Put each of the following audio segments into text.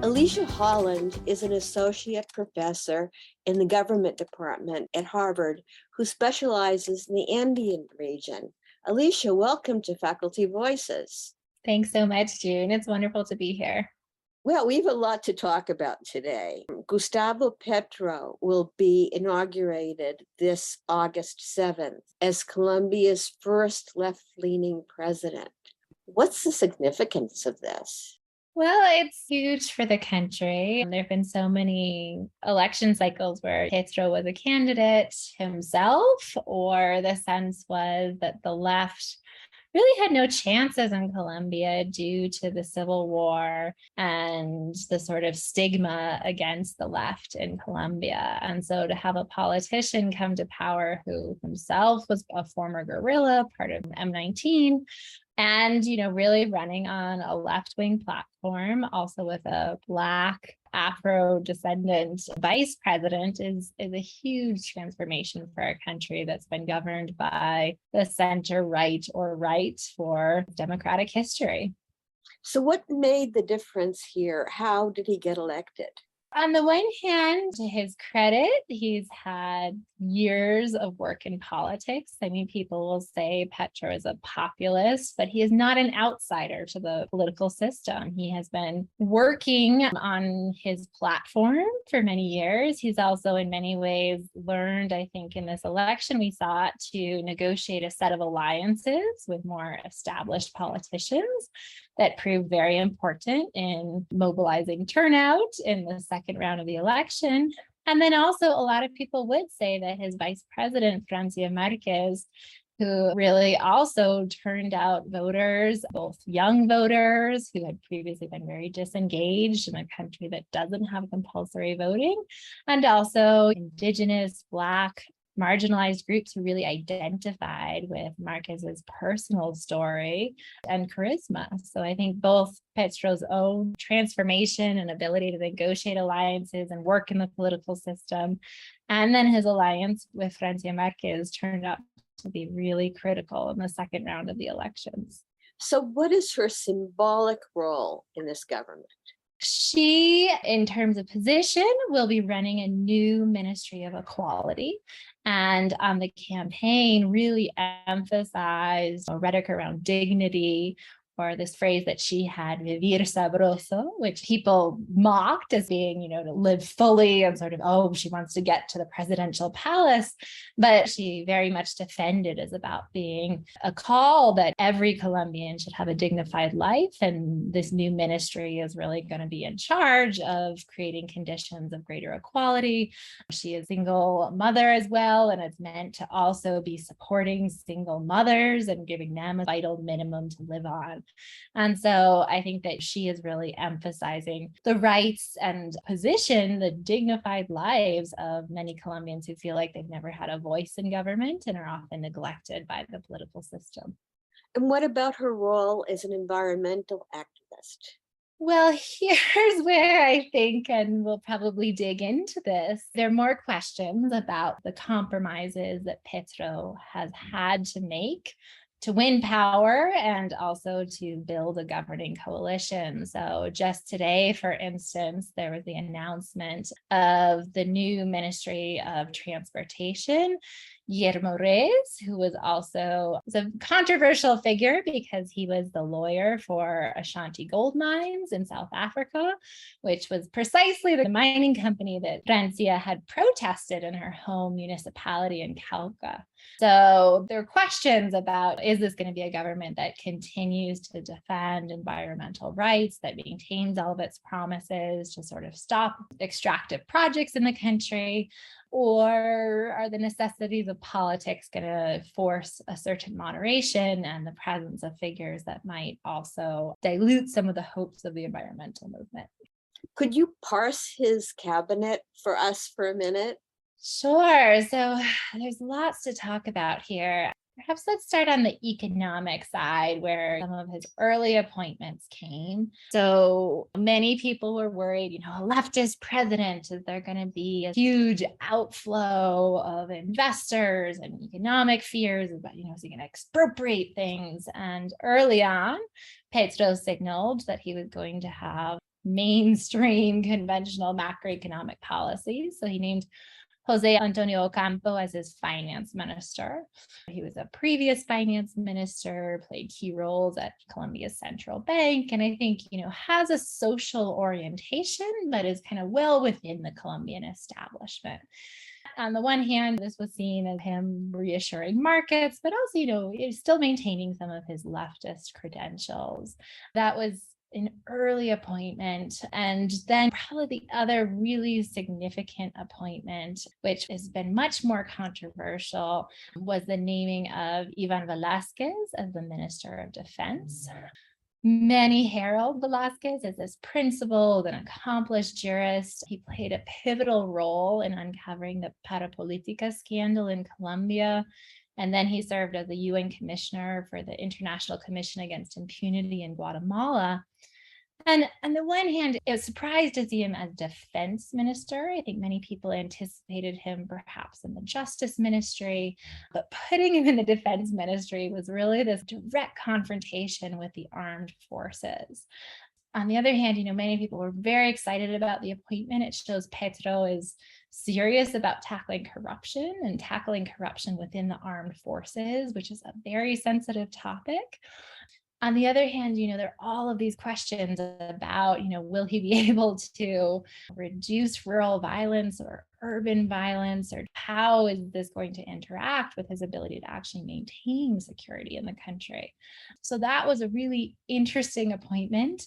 Alisha Holland is an associate professor in the government department at Harvard who specializes in the Andean region. Alisha, welcome to Faculty Voices. Thanks so much, June. It's wonderful to be here. Well, we have a lot to talk about today. Gustavo Petro will be inaugurated this August 7th as Colombia's first left-leaning president. What's the significance of this? Well, it's huge for the country. There have been so many election cycles where Petro was a candidate himself, or the sense was that the left really had no chances in Colombia due to the civil war and the sort of stigma against the left in Colombia. And so to have a politician come to power who himself was a former guerrilla, part of M19, and, really running on a left-wing platform, also with a Black Afro-descendant vice president is a huge transformation for our country that's been governed by the center-right or right for democratic history. So what made the difference here? How did he get elected? On the one hand, to his credit, he's had years of work in politics. I mean, people will say Petro is a populist, but he is not an outsider to the political system. He has been working on his platform for many years. He's also in many ways learned, I think, in this election, we saw to negotiate a set of alliances with more established politicians that proved very important in mobilizing turnout in the second round of the election. And then also a lot of people would say that his vice president, Francia Marquez, who really also turned out voters, both young voters who had previously been very disengaged in a country that doesn't have compulsory voting, and also Indigenous, Black, marginalized groups who really identified with Marquez's personal story and charisma. So I think both Petro's own transformation and ability to negotiate alliances and work in the political system, and then his alliance with Francia Marquez turned out to be really critical in the second round of the elections. So what is her symbolic role in this government? She, in terms of position, will be running a new Ministry of Equality. And on the campaign, really emphasized a rhetoric around dignity, or this phrase that she had, vivir sabroso, which people mocked as being, to live fully and sort of, she wants to get to the presidential palace. But she very much defended as about being a call that every Colombian should have a dignified life. And this new ministry is really going to be in charge of creating conditions of greater equality. She is a single mother as well, and it's meant to also be supporting single mothers and giving them a vital minimum to live on. And so I think that she is really emphasizing the rights and position, the dignified lives of many Colombians who feel like they've never had a voice in government and are often neglected by the political system. And what about her role as an environmental activist? Well, here's where I think, and we'll probably dig into this, there are more questions about the compromises that Petro has had to make to win power and also to build a governing coalition. So just today, for instance, there was the announcement of the new Ministry of Transportation. Guillermo Reyes, who was also a controversial figure because he was the lawyer for Ashanti gold mines in South Africa, which was precisely the mining company that Francia had protested in her home municipality in Cauca. So there are questions about, is this going to be a government that continues to defend environmental rights, that maintains all of its promises to sort of stop extractive projects in the country? Or are the necessities of politics going to force a certain moderation and the presence of figures that might also dilute some of the hopes of the environmental movement? Could you parse his cabinet for us for a minute? Sure. So there's lots to talk about here. Perhaps let's start on the economic side where some of his early appointments came. So many people were worried, a leftist president, is there going to be a huge outflow of investors and economic fears about, is he going to expropriate things? And early on, Petro signaled that he was going to have mainstream conventional macroeconomic policies. So he named Jose Antonio Ocampo as his finance minister. He was a previous finance minister, played key roles at Colombia's central bank, and I think, has a social orientation, but is kind of well within the Colombian establishment. On the one hand, this was seen as him reassuring markets, but also, still maintaining some of his leftist credentials. That was an early appointment. And then probably the other really significant appointment, which has been much more controversial, was the naming of Ivan Velasquez as the Minister of Defense. Many herald Velasquez as this principled and accomplished jurist. He played a pivotal role in uncovering the Parapolitica scandal in Colombia. And then he served as the UN Commissioner for the International Commission Against Impunity in Guatemala. And on the one hand, it was surprised to see him as defense minister. I think many people anticipated him perhaps in the justice ministry, but putting him in the defense ministry was really this direct confrontation with the armed forces. On the other hand, many people were very excited about the appointment. It shows Petro is serious about tackling corruption within the armed forces, which is a very sensitive topic. On the other hand, there are all of these questions about, will he be able to reduce rural violence or urban violence, or how is this going to interact with his ability to actually maintain security in the country? So that was a really interesting appointment.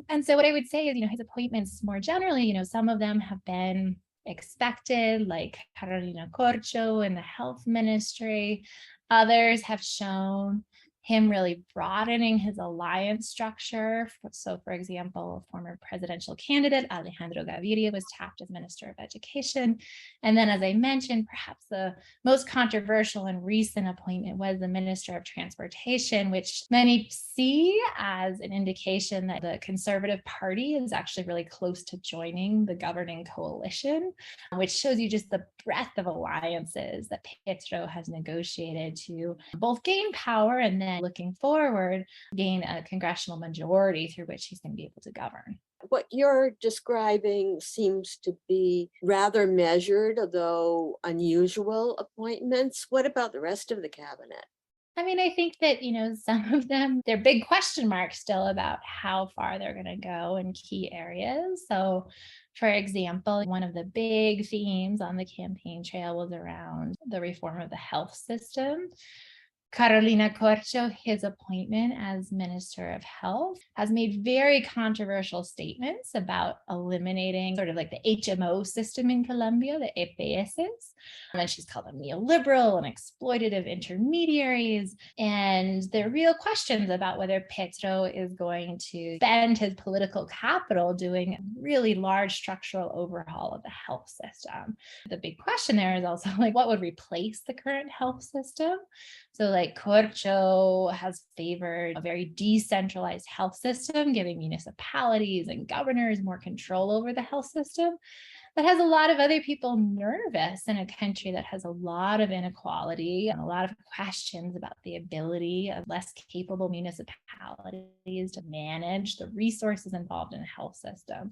And so what I would say is, his appointments more generally, some of them have been expected, like Carolina Corcho in the health ministry. Others have shown him really broadening his alliance structure. So, for example, a former presidential candidate, Alejandro Gaviria, was tapped as Minister of Education. And then, as I mentioned, perhaps the most controversial and recent appointment was the Minister of Transportation, which many see as an indication that the Conservative Party is actually really close to joining the governing coalition, which shows you just the breadth of alliances that Petro has negotiated to both gain power and then looking forward, gain a congressional majority through which he's going to be able to govern. What you're describing seems to be rather measured, although unusual appointments. What about the rest of the cabinet? I think that, some of them, they're big question marks still about how far they're going to go in key areas. So, for example, one of the big themes on the campaign trail was around the reform of the health system. Carolina Corcho, his appointment as Minister of Health, has made very controversial statements about eliminating sort of like the HMO system in Colombia, the EPSs. And she's called them neoliberal and exploitative intermediaries. And there are real questions about whether Petro is going to spend his political capital doing a really large structural overhaul of the health system. The big question there is also what would replace the current health system? So Corcho has favored a very decentralized health system, giving municipalities and governors more control over the health system. That has a lot of other people nervous in a country that has a lot of inequality and a lot of questions about the ability of less capable municipalities to manage the resources involved in a health system.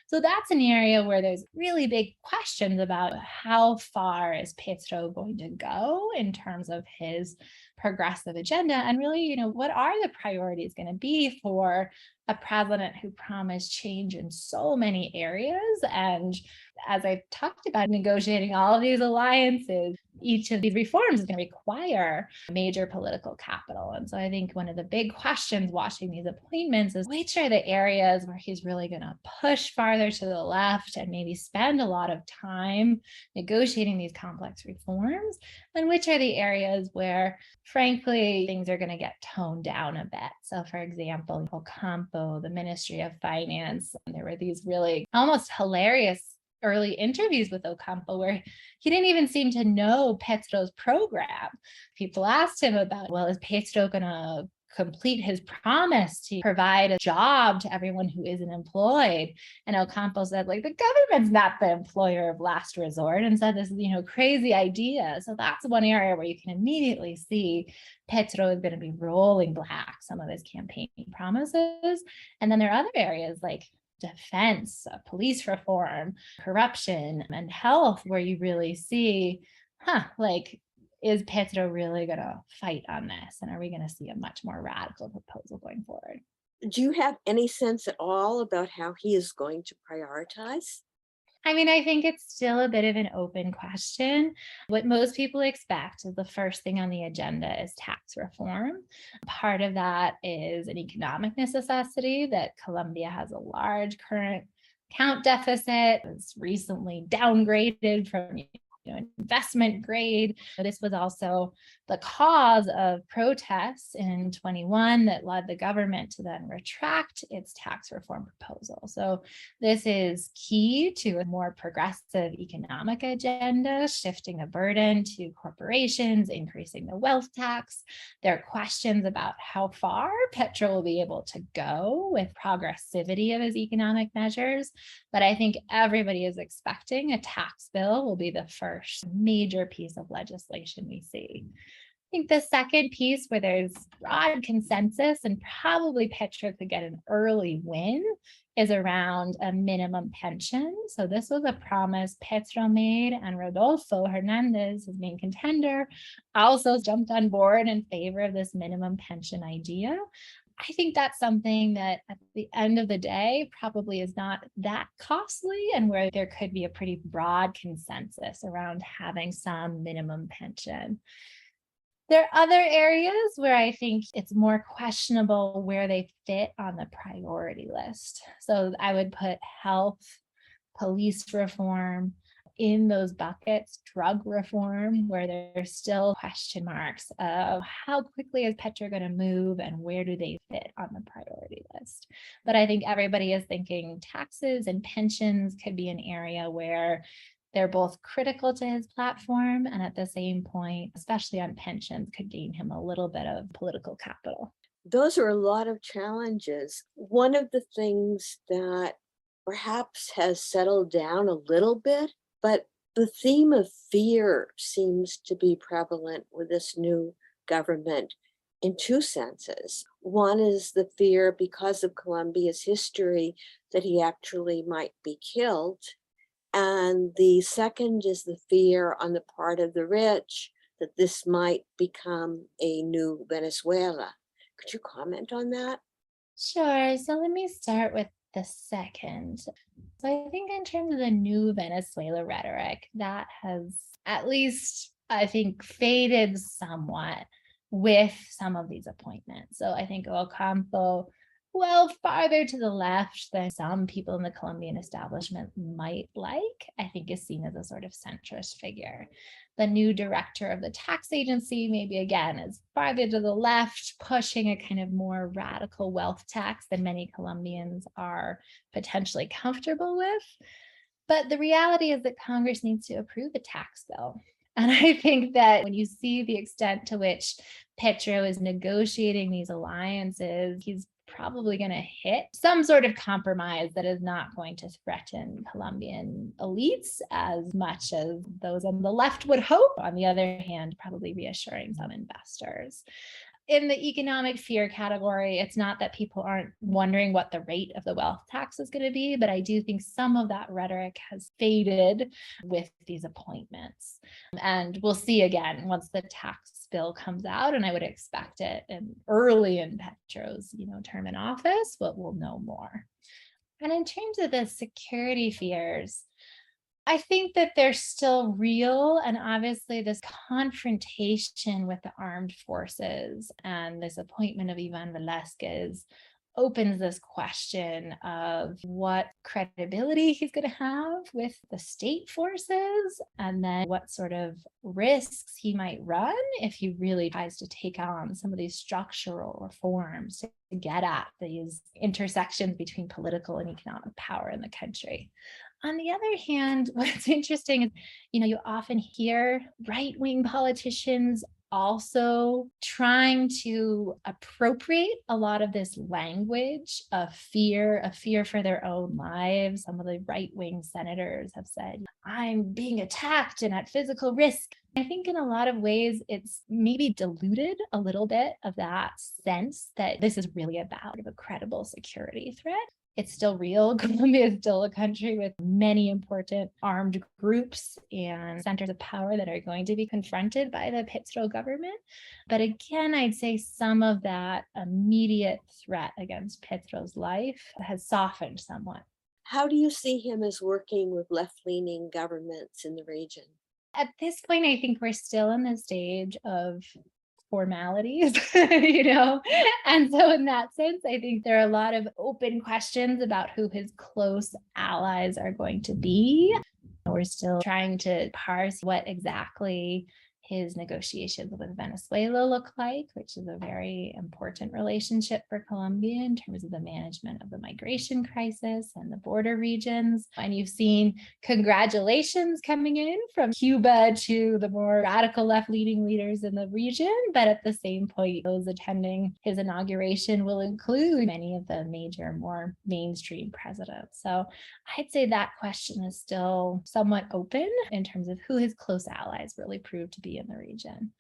So that's an area where there's really big questions about how far is Petro going to go in terms of his progressive agenda, and really, what are the priorities going to be for a president who promised change in so many areas. And as I've talked about, negotiating all of these alliances, each of these reforms is going to require major political capital. And so I think one of the big questions watching these appointments is which are the areas where he's really going to push farther to the left and maybe spend a lot of time negotiating these complex reforms, and which are the areas where, frankly, things are going to get toned down a bit. So, for example, Ocampo, the Ministry of Finance, there were these really almost hilarious early interviews with Ocampo where he didn't even seem to know Petro's program. People asked him about, well, is Petro going to complete his promise to provide a job to everyone who isn't employed? And Ocampo said, like, the government's not the employer of last resort, and said this, crazy idea. So that's one area where you can immediately see Petro is going to be rolling back some of his campaign promises. And then there are other areas like defense, police reform, corruption, and health, where you really see, is Petro really going to fight on this? And are we going to see a much more radical proposal going forward? Do you have any sense at all about how he is going to prioritize? I mean, I think it's still a bit of an open question. What most people expect is the first thing on the agenda is tax reform. Part of that is an economic necessity that Colombia has a large current account deficit. It's recently downgraded from investment grade. This was also the cause of protests in 21 that led the government to then retract its tax reform proposal. So this is key to a more progressive economic agenda, shifting the burden to corporations, increasing the wealth tax. There are questions about how far Petro will be able to go with progressivity of his economic measures. But I think everybody is expecting a tax bill will be the first major piece of legislation we see. I think the second piece where there's broad consensus and probably Petro could get an early win is around a minimum pension. So this was a promise Petro made, and Rodolfo Hernandez, his main contender, also jumped on board in favor of this minimum pension idea. I think that's something that at the end of the day probably is not that costly, and where there could be a pretty broad consensus around having some minimum pension. There are other areas where I think it's more questionable where they fit on the priority list. So I would put health, police reform in those buckets, drug reform, where there's still question marks of how quickly is Petro going to move and where do they fit on the priority list. But I think everybody is thinking taxes and pensions could be an area where they're both critical to his platform, and at the same point, especially on pensions, could gain him a little bit of political capital. Those are a lot of challenges. One of the things that perhaps has settled down a little bit, but the theme of fear seems to be prevalent with this new government in two senses. One is the fear because of Colombia's history that he actually might be killed. And the second is the fear on the part of the rich that this might become a new Venezuela. Could you comment on that? Sure. So let me start with the second. So I think in terms of the new Venezuela rhetoric, that has at least, I think, faded somewhat with some of these appointments. So I think Ocampo, well, farther to the left than some people in the Colombian establishment might like, I think is seen as a sort of centrist figure. The new director of the tax agency, maybe again, is farther to the left, pushing a kind of more radical wealth tax than many Colombians are potentially comfortable with. But the reality is that Congress needs to approve a tax bill. And I think that when you see the extent to which Petro is negotiating these alliances, he's probably going to hit some sort of compromise that is not going to threaten Colombian elites as much as those on the left would hope. On the other hand, probably reassuring some investors. In the economic fear category, it's not that people aren't wondering what the rate of the wealth tax is going to be, but I do think some of that rhetoric has faded with these appointments. And we'll see again once the tax bill comes out, and I would expect it early in Petro's term in office, but we'll know more. And in terms of the security fears, I think that they're still real. And obviously this confrontation with the armed forces and this appointment of Ivan Velasquez opens this question of what credibility he's going to have with the state forces, and then what sort of risks he might run if he really tries to take on some of these structural reforms to get at these intersections between political and economic power in the country. On the other hand, what's interesting is, you often hear right-wing politicians also trying to appropriate a lot of this language of fear for their own lives. Some of the right-wing senators have said, I'm being attacked and at physical risk. I think in a lot of ways, it's maybe diluted a little bit of that sense that this is really about a credible security threat. It's still real. Colombia is still a country with many important armed groups and centers of power that are going to be confronted by the Petro government. But again, I'd say some of that immediate threat against Petro's life has softened somewhat. How do you see him as working with left-leaning governments in the region? At this point, I think we're still in the stage of formalities, And so in that sense, I think there are a lot of open questions about who his close allies are going to be. We're still trying to parse what exactly his negotiations with Venezuela look like, which is a very important relationship for Colombia in terms of the management of the migration crisis and the border regions. And you've seen congratulations coming in from Cuba to the more radical left-leaning leaders in the region. But at the same point, those attending his inauguration will include many of the major, more mainstream presidents. So I'd say that question is still somewhat open in terms of who his close allies really prove to be in the region.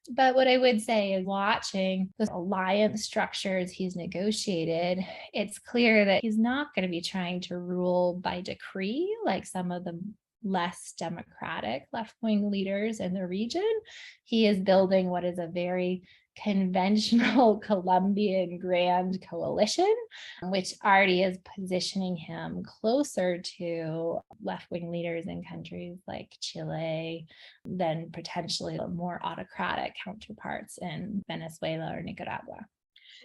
But what I would say is watching those alliance structures he's negotiated, it's clear that he's not going to be trying to rule by decree like some of the less democratic left-wing leaders in the region. He is building what is a very conventional Colombian grand coalition, which already is positioning him closer to left-wing leaders in countries like Chile than potentially more autocratic counterparts in Venezuela or Nicaragua.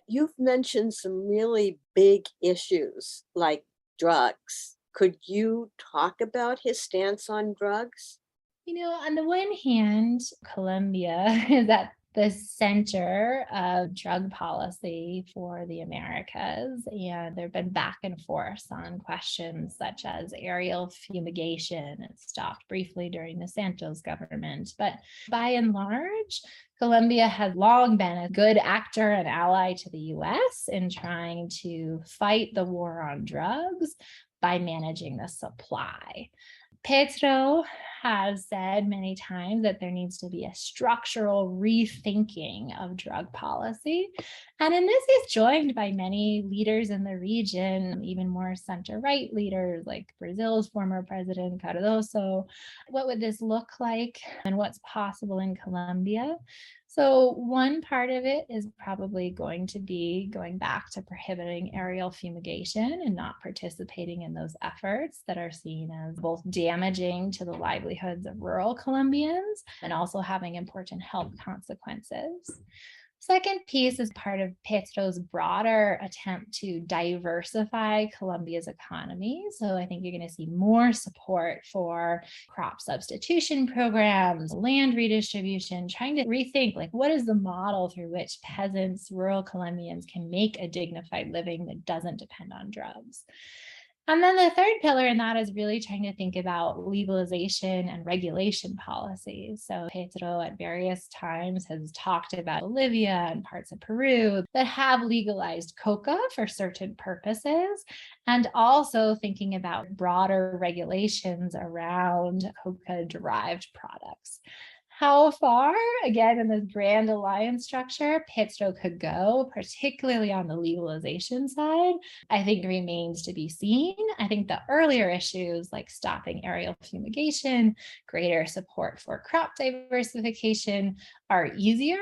You've mentioned some really big issues like drugs. Could you talk about his stance on drugs? On the one hand, Colombia is at the center of drug policy for the Americas. And there have been back and forth on questions such as aerial fumigation. It stopped briefly during the Santos government. But by and large, Colombia has long been a good actor and ally to the US in trying to fight the war on drugs by managing the supply. Petro has said many times that there needs to be a structural rethinking of drug policy. And in this, he's joined by many leaders in the region, even more center-right leaders like Brazil's former president, Cardoso. What would this look like and what's possible in Colombia? So one part of it is probably going to be going back to prohibiting aerial fumigation and not participating in those efforts that are seen as both damaging to the livelihoods of rural Colombians and also having important health consequences. Second piece is part of Petro's broader attempt to diversify Colombia's economy. So I think you're going to see more support for crop substitution programs, land redistribution, trying to rethink what is the model through which peasants, rural Colombians can make a dignified living that doesn't depend on drugs. And then the third pillar in that is really trying to think about legalization and regulation policies. So Petro at various times has talked about Bolivia and parts of Peru that have legalized coca for certain purposes, and also thinking about broader regulations around coca-derived products. How far, again, in this grand alliance structure, Petro could go, particularly on the legalization side, I think remains to be seen. I think the earlier issues like stopping aerial fumigation, greater support for crop diversification are easier,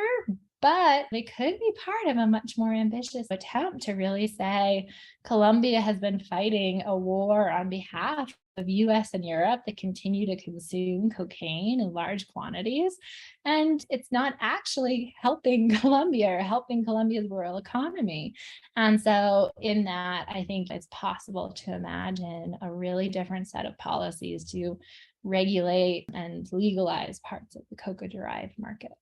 but they could be part of a much more ambitious attempt to really say Colombia has been fighting a war on behalf of US and Europe that continue to consume cocaine in large quantities. And it's not actually helping Colombia or helping Colombia's rural economy. And so in that, I think it's possible to imagine a really different set of policies to regulate and legalize parts of the coca-derived market.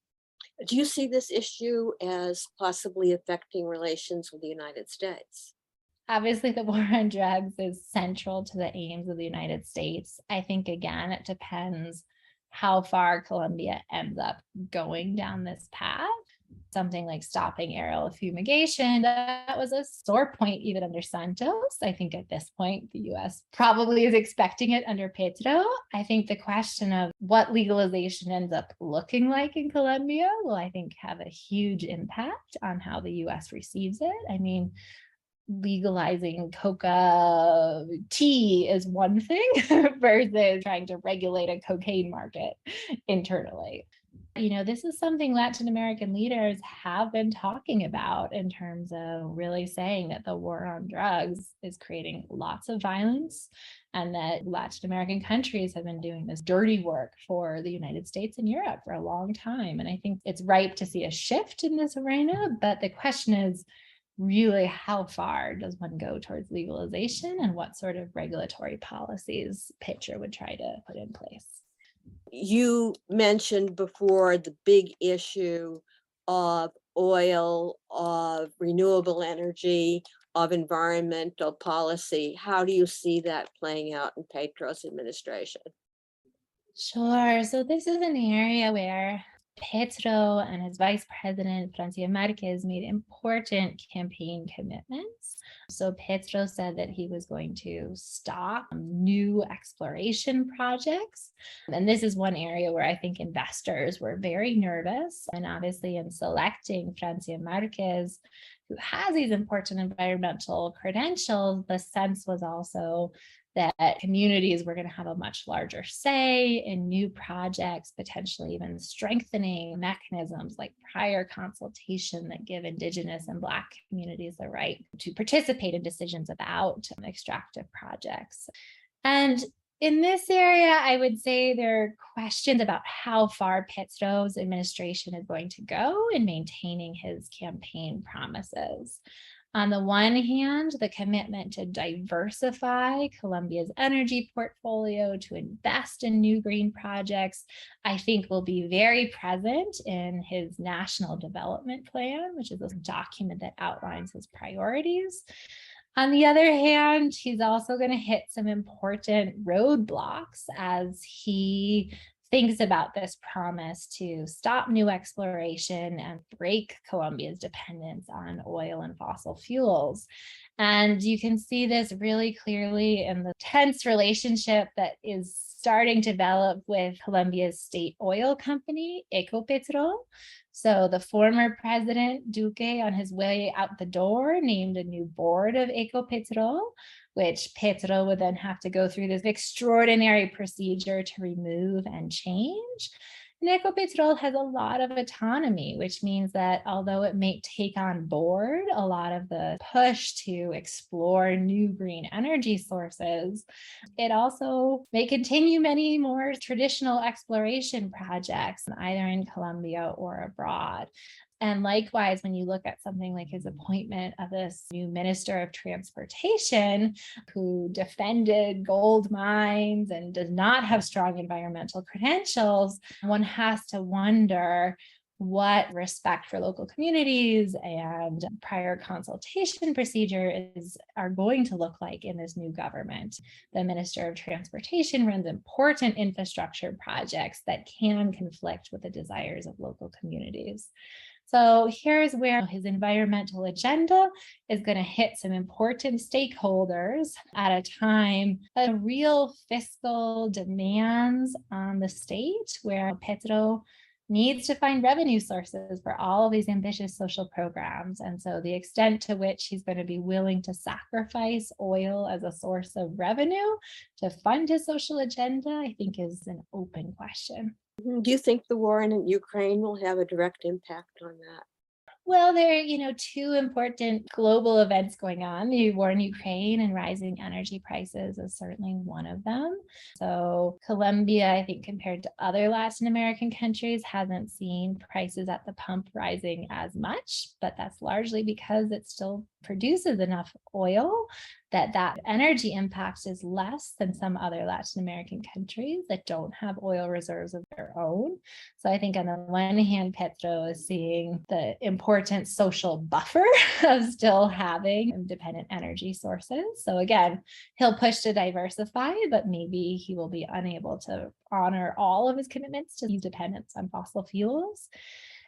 Do you see this issue as possibly affecting relations with the United States? Obviously, the war on drugs is central to the aims of the United States. I think, again, it depends how far Colombia ends up going down this path. Something like stopping aerial fumigation, that was a sore point even under Santos. I think at this point, the US probably is expecting it under Petro. I think the question of what legalization ends up looking like in Colombia will, I think, have a huge impact on how the US receives it. I mean, legalizing coca tea is one thing versus trying to regulate a cocaine market internally. This is something Latin American leaders have been talking about in terms of really saying that the war on drugs is creating lots of violence and that Latin American countries have been doing this dirty work for the United States and Europe for a long time. And I think it's ripe to see a shift in this arena, but the question is, really, how far does one go towards legalization and what sort of regulatory policies Petro would try to put in place? You mentioned before the big issue of oil, of renewable energy, of environmental policy. How do you see that playing out in Petro's administration? Sure. So this is an area where Petro and his vice president, Francia Marquez, made important campaign commitments. So Petro said that he was going to stop new exploration projects. And this is one area where I think investors were very nervous. And obviously, in selecting Francia Marquez, who has these important environmental credentials, the sense was also that communities were going to have a much larger say in new projects, potentially even strengthening mechanisms like prior consultation that give Indigenous and Black communities the right to participate in decisions about extractive projects. And in this area, I would say there are questions about how far Petro's administration is going to go in maintaining his campaign promises. On the one hand, the commitment to diversify Colombia's energy portfolio, to invest in new green projects, I think will be very present in his National Development Plan, which is a document that outlines his priorities. On the other hand, he's also going to hit some important roadblocks as he thinks about this promise to stop new exploration and break Colombia's dependence on oil and fossil fuels. And you can see this really clearly in the tense relationship that is starting to develop with Colombia's state oil company, Ecopetrol. So the former president, Duque, on his way out the door, named a new board of Ecopetrol, which Petro would then have to go through this extraordinary procedure to remove and change. And Ecopetrol has a lot of autonomy, which means that although it may take on board a lot of the push to explore new green energy sources, it also may continue many more traditional exploration projects, either in Colombia or abroad. And likewise, when you look at something like his appointment of this new Minister of Transportation, who defended gold mines and does not have strong environmental credentials, one has to wonder what respect for local communities and prior consultation procedures are going to look like in this new government. The Minister of Transportation runs important infrastructure projects that can conflict with the desires of local communities. So here's where his environmental agenda is going to hit some important stakeholders at a time of real fiscal demands on the state, where Petro needs to find revenue sources for all of these ambitious social programs. And so the extent to which he's going to be willing to sacrifice oil as a source of revenue to fund his social agenda, I think is an open question. Do you think the war in Ukraine will have a direct impact on that? Well, there are, two important global events going on. The war in Ukraine and rising energy prices is certainly one of them. So Colombia, I think, compared to other Latin American countries, hasn't seen prices at the pump rising as much, but that's largely because it's still produces enough oil that energy impact is less than some other Latin American countries that don't have oil reserves of their own. So I think on the one hand, Petro is seeing the important social buffer of still having independent energy sources. So again, he'll push to diversify, but maybe he will be unable to honor all of his commitments to dependence on fossil fuels.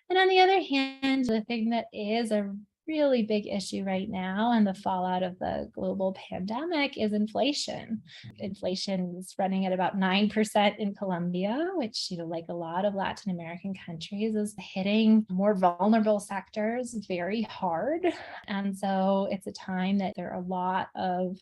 And on the other hand, the thing that is a really big issue right now and the fallout of the global pandemic is inflation. Inflation is running at about 9% in Colombia, which, like a lot of Latin American countries, is hitting more vulnerable sectors very hard. And so it's a time that there are a lot of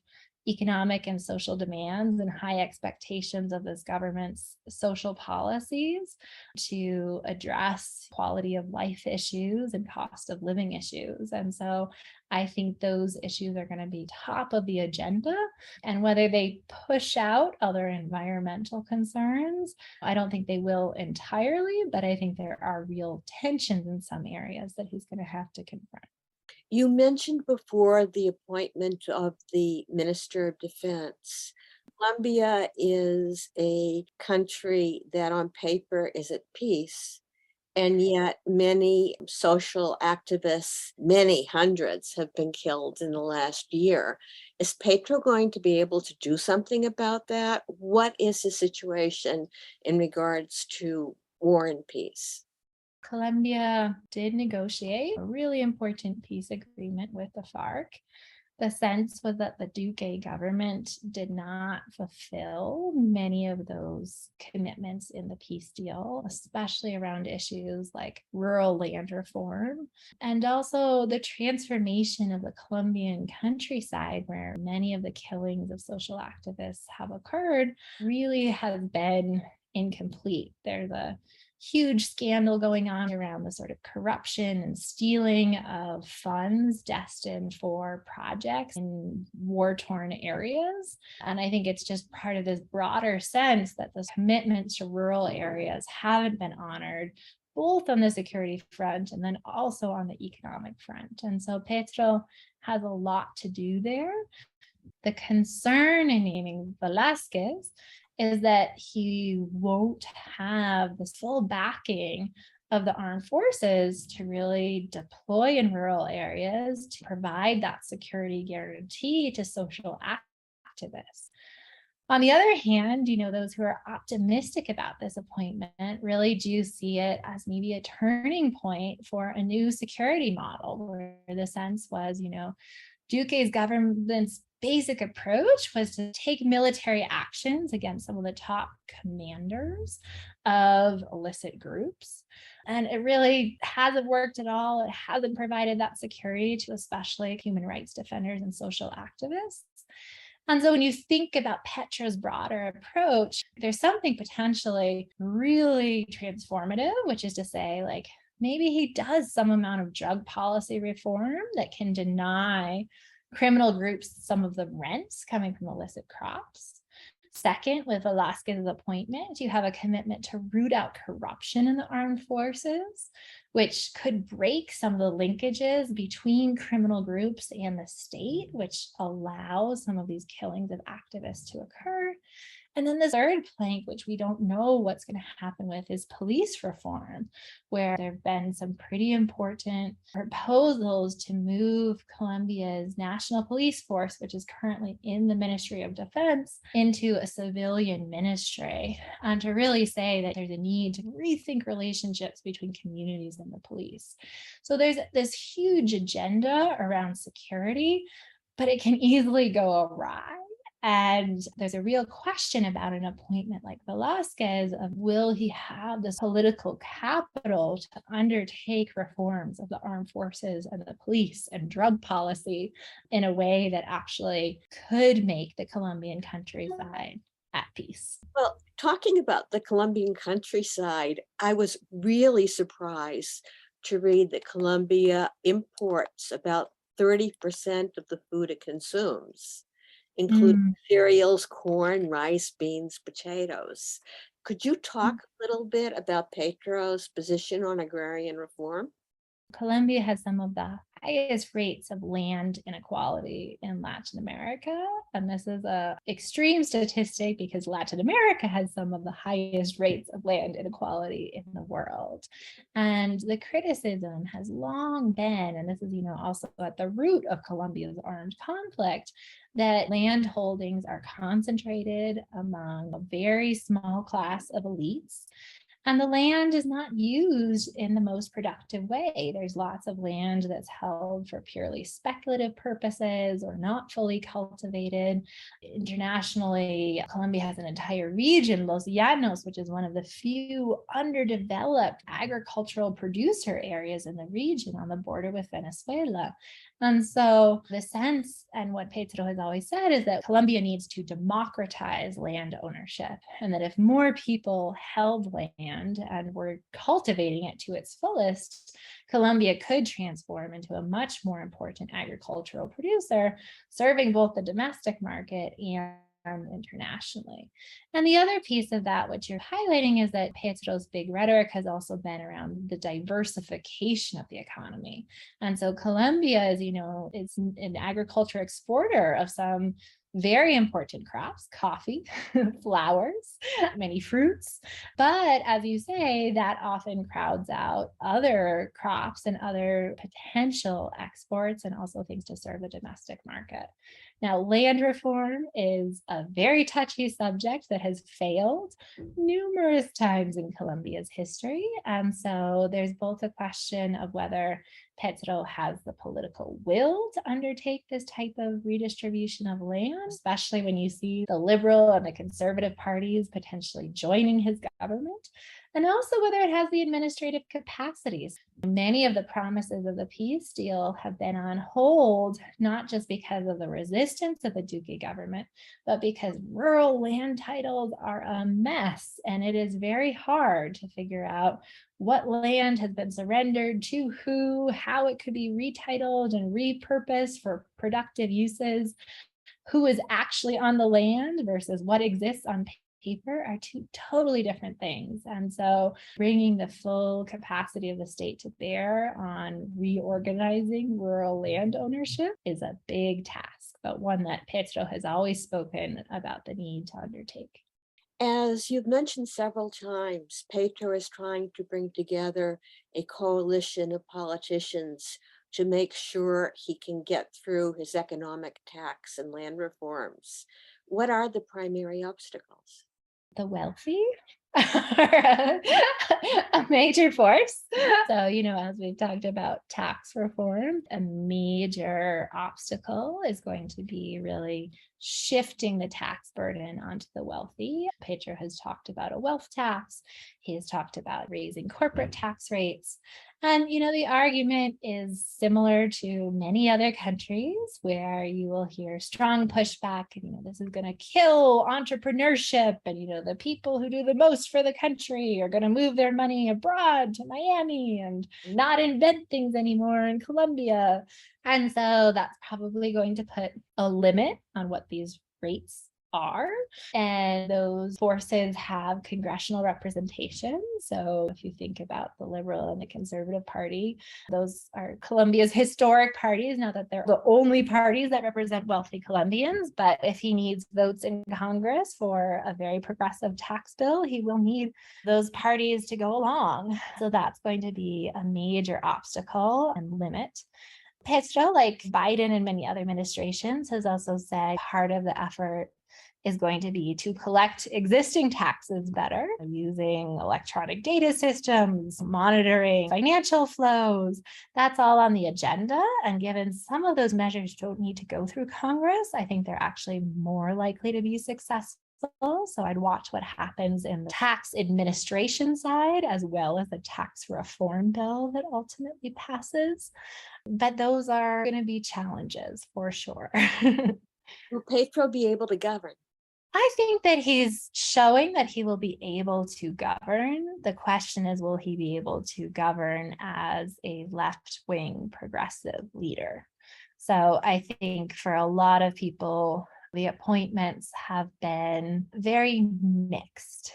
economic and social demands and high expectations of this government's social policies to address quality of life issues and cost of living issues. And so I think those issues are going to be top of the agenda. And whether they push out other environmental concerns, I don't think they will entirely, but I think there are real tensions in some areas that he's going to have to confront. You mentioned before the appointment of the Minister of Defense. Colombia is a country that on paper is at peace, and yet many social activists, many hundreds, have been killed in the last year. Is Petro going to be able to do something about that? What is the situation in regards to war and peace? Colombia did negotiate a really important peace agreement with the FARC. The sense was that the Duque government did not fulfill many of those commitments in the peace deal, especially around issues like rural land reform, and also the transformation of the Colombian countryside, where many of the killings of social activists have occurred, really has been incomplete. There's a huge scandal going on around the sort of corruption and stealing of funds destined for projects in war-torn areas. And I think it's just part of this broader sense that those commitments to rural areas haven't been honored, both on the security front and then also on the economic front. And so Petro has a lot to do there. The concern in naming Velázquez is that he won't have the full backing of the armed forces to really deploy in rural areas to provide that security guarantee to social activists. On the other hand, those who are optimistic about this appointment really do see it as maybe a turning point for a new security model, where the sense was, Duque's government's basic approach was to take military actions against some of the top commanders of illicit groups. And it really hasn't worked at all. It hasn't provided that security to especially human rights defenders and social activists. And so when you think about Petro's broader approach, there's something potentially really transformative, which is to say, maybe he does some amount of drug policy reform that can deny criminal groups some of the rents coming from illicit crops. Second, with Velázquez's appointment, you have a commitment to root out corruption in the armed forces, which could break some of the linkages between criminal groups and the state, which allows some of these killings of activists to occur. And then the third plank, which we don't know what's going to happen with, is police reform, where there have been some pretty important proposals to move Colombia's national police force, which is currently in the Ministry of Defense, into a civilian ministry, and to really say that there's a need to rethink relationships between communities and the police. So there's this huge agenda around security, but it can easily go awry. And there's a real question about an appointment like Velázquez of, will he have this political capital to undertake reforms of the armed forces and the police and drug policy in a way that actually could make the Colombian countryside at peace? Well, talking about the Colombian countryside, I was really surprised to read that Colombia imports about 30% of the food it consumes, including cereals, corn, rice, beans, potatoes. Could you talk a little bit about Petro's position on agrarian reform? Colombia has some of the highest rates of land inequality in Latin America. And this is a extreme statistic because Latin America has some of the highest rates of land inequality in the world. And the criticism has long been, and this is, also at the root of Colombia's armed conflict, that land holdings are concentrated among a very small class of elites. And the land is not used in the most productive way. There's lots of land that's held for purely speculative purposes or not fully cultivated. Internationally, Colombia has an entire region, Los Llanos, which is one of the few underdeveloped agricultural producer areas in the region on the border with Venezuela. And so the sense, and what Petro has always said, is that Colombia needs to democratize land ownership, and that if more people held land and were cultivating it to its fullest, Colombia could transform into a much more important agricultural producer, serving both the domestic market and internationally. And the other piece of that, which you're highlighting, is that Petro's big rhetoric has also been around the diversification of the economy. And so Colombia, as you know, is an agriculture exporter of some very important crops, coffee, flowers, many fruits. But as you say, that often crowds out other crops and other potential exports and also things to serve the domestic market. Now, land reform is a very touchy subject that has failed numerous times in Colombia's history. And so there's both a question of whether Petro has the political will to undertake this type of redistribution of land, especially when you see the liberal and the conservative parties potentially joining his government, and also whether it has the administrative capacities. Many of the promises of the peace deal have been on hold, not just because of the resistance of the Duque government, but because rural land titles are a mess, and it is very hard to figure out what land has been surrendered to who, how it could be retitled and repurposed for productive uses, who is actually on the land versus what exists on paper are two totally different things. And so bringing the full capacity of the state to bear on reorganizing rural land ownership is a big task, but one that Petro has always spoken about the need to undertake. As you've mentioned several times, Petro is trying to bring together a coalition of politicians to make sure he can get through his economic tax and land reforms. What are the primary obstacles? The wealthy are a major force. So, as we've talked about tax reform, a major obstacle is going to be really shifting the tax burden onto the wealthy. Petro has talked about a wealth tax. He has talked about raising corporate tax rates. And, the argument is similar to many other countries where you will hear strong pushback and, this is going to kill entrepreneurship. And, the people who do the most for the country are going to move their money abroad to Miami and not invent things anymore in Colombia. And so that's probably going to put a limit on what these rates are. And those forces have congressional representation. So if you think about the Liberal and the Conservative Party, those are Colombia's historic parties, now that they're the only parties that represent wealthy Colombians. But if he needs votes in Congress for a very progressive tax bill, he will need those parties to go along. So that's going to be a major obstacle and limit. Petro, like Biden and many other administrations, has also said part of the effort is going to be to collect existing taxes better using electronic data systems, monitoring financial flows. That's all on the agenda. And given some of those measures don't need to go through Congress, I think they're actually more likely to be successful. So I'd watch what happens in the tax administration side, as well as the tax reform bill that ultimately passes. But those are going to be challenges for sure. Will Petro be able to govern? I think that he's showing that he will be able to govern. The question is, will he be able to govern as a left-wing progressive leader? So I think for a lot of people, the appointments have been very mixed.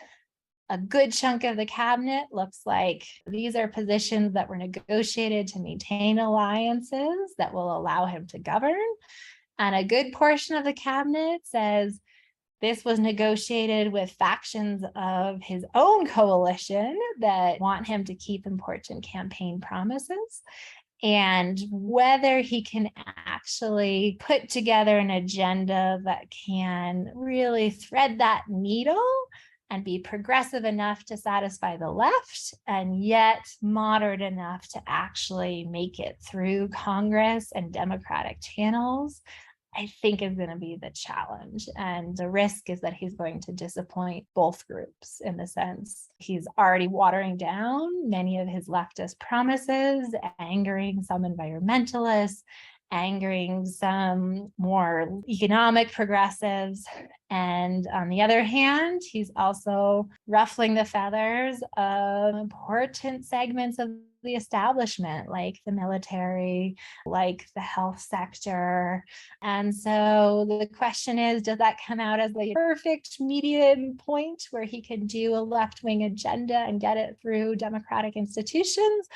A good chunk of the cabinet looks like these are positions that were negotiated to maintain alliances that will allow him to govern. And a good portion of the cabinet says this was negotiated with factions of his own coalition that want him to keep important campaign promises. And whether he can actually put together an agenda that can really thread that needle and be progressive enough to satisfy the left, and yet moderate enough to actually make it through Congress and Democratic channels, I think is going to be the challenge. And the risk is that he's going to disappoint both groups, in the sense he's already watering down many of his leftist promises, angering some environmentalists, angering some more economic progressives. And on the other hand, he's also ruffling the feathers of important segments of the establishment, like the military, like the health sector. And so the question is, does that come out as the perfect median point where he can do a left-wing agenda and get it through democratic institutions?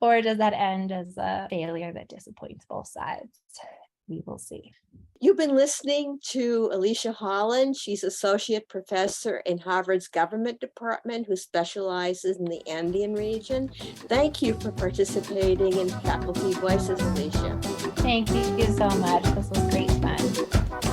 Or does that end as a failure that disappoints both sides? We will see. You've been listening to Alisha Holland. She's associate professor in Harvard's government department who specializes in the Andean region. Thank you for participating in Faculty Voices, Alisha. Thank you so much. This was great fun.